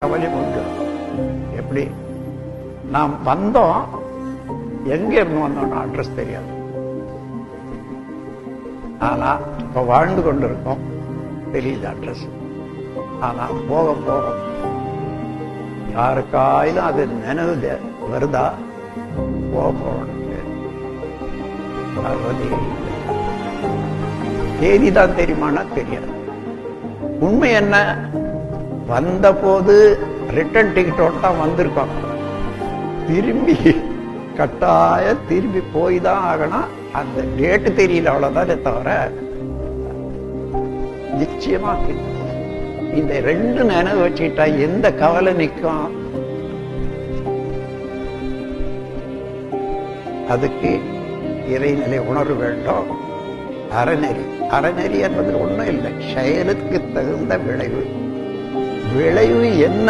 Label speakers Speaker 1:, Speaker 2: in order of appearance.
Speaker 1: கவலை உண்டு. எப்படி நாம் வந்தோம், எங்க இருந்து வந்தோம் அட்ரஸ் தெரியாது. ஆனா இப்ப வாழ்ந்து கொண்டிருக்கோம், தெரியுது அட்ரஸ். ஆனா போக போக யாருக்காயிலும் அது நினைவு வருதா? போக போறோம் தேதிதான் தெரியுமானா தெரியாது. உண்மை என்ன, வந்த போது ரிட்டர்ன் டிக்கெட்டோட தான் வந்திருக்கோம். திரும்பி கட்டாய திரும்பி போய் தான் ஆகணும். அந்த டேட்டு தெரியல, அவ்வளவுதானே தவிர நிச்சயமா இந்த ரெண்டு நினைவு வச்சுக்கிட்டா எந்த கவலை நிற்கும்? அதுக்கு இறைநிலை உணர்வு வேண்டும். அறநெறி, அறநெறி என்பது ஒண்ணும் இல்லை, செயலுக்கு தகுந்த விளைவு. விளைவு என்ன